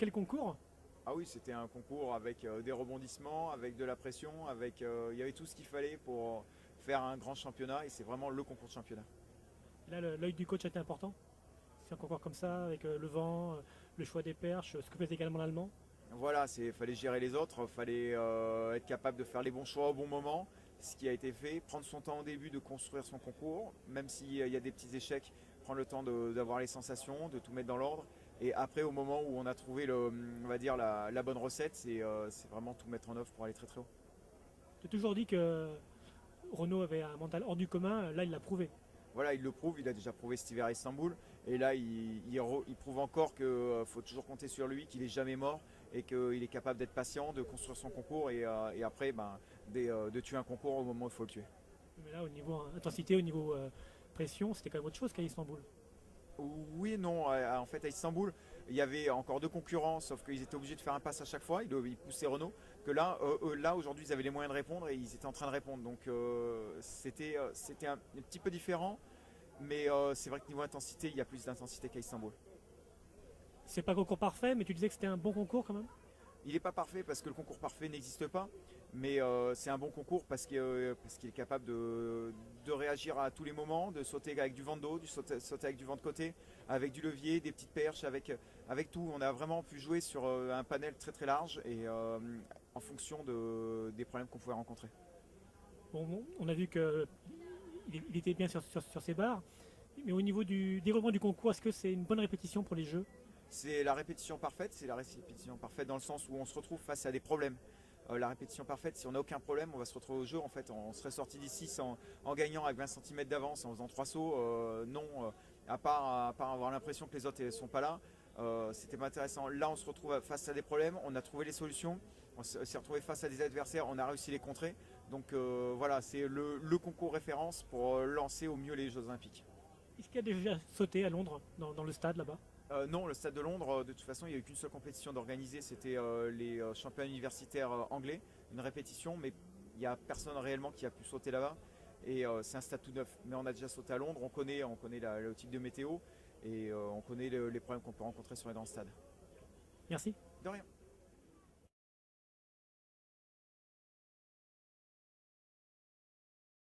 Quel concours? Ah oui, c'était un concours avec des rebondissements, avec de la pression, il y avait tout ce qu'il fallait pour faire un grand championnat et c'est vraiment le concours de championnat. Là, l'œil du coach a été important. C'est un concours comme ça, avec le vent, le choix des perches, ce que faisait également l'allemand. Voilà, fallait gérer les autres, fallait être capable de faire les bons choix au bon moment, ce qui a été fait, prendre son temps au début de construire son concours, même s'il y a des petits échecs, prendre le temps d'avoir les sensations, de tout mettre dans l'ordre. Et après, au moment où on a trouvé on va dire la bonne recette, c'est vraiment tout mettre en œuvre pour aller très très haut. Tu as toujours dit que Renault avait un mental hors du commun, là il l'a prouvé. Voilà, il le prouve, il a déjà prouvé cet hiver à Istanbul. Et là, il prouve encore qu'il faut toujours compter sur lui, qu'il n'est jamais mort et qu'il est capable d'être patient, de construire son concours et après de tuer un concours au moment où il faut le tuer. Mais là, au niveau intensité, au niveau pression, c'était quand même autre chose qu'à Istanbul. Oui et non, en fait à Istanbul, il y avait encore deux concurrents, sauf qu'ils étaient obligés de faire un pass à chaque fois, ils poussaient Renault, que là aujourd'hui ils avaient les moyens de répondre et ils étaient en train de répondre. Donc c'était un petit peu différent, mais c'est vrai que niveau intensité, il y a plus d'intensité qu'à Istanbul. C'est pas un concours parfait, mais tu disais que c'était un bon concours quand même. Il n'est pas parfait parce que le concours parfait n'existe pas, mais c'est un bon concours parce qu'il est capable de réagir à tous les moments, de sauter avec du vent de dos, sauter avec du vent de côté, avec du levier, des petites perches, avec tout. On a vraiment pu jouer sur un panel très très large et en fonction des problèmes qu'on pouvait rencontrer. Bon, on a vu qu'il il était bien sur ses barres, mais au niveau du déroulement du concours, est-ce que c'est une bonne répétition pour les jeux? C'est la répétition parfaite dans le sens où on se retrouve face à des problèmes. La répétition parfaite, si on n'a aucun problème, on va se retrouver au jeu. En fait, on serait sorti d'ici en gagnant avec 20 cm d'avance, en faisant trois sauts. Non, à part avoir l'impression que les autres ne sont pas là. C'était pas intéressant. Là, on se retrouve face à des problèmes, on a trouvé les solutions, on s'est retrouvé face à des adversaires, on a réussi à les contrer. Donc voilà, c'est le concours référence pour lancer au mieux les Jeux Olympiques. Est-ce qu'il y a déjà sauté à Londres, dans le stade là-bas? Non, le Stade de Londres, de toute façon, il n'y a eu qu'une seule compétition d'organiser, c'était les championnats universitaires anglais, une répétition, mais il n'y a personne réellement qui a pu sauter là-bas. Et c'est un stade tout neuf. Mais on a déjà sauté à Londres, on connaît le type de météo et on connaît les problèmes qu'on peut rencontrer sur les grands stades. Merci. De rien.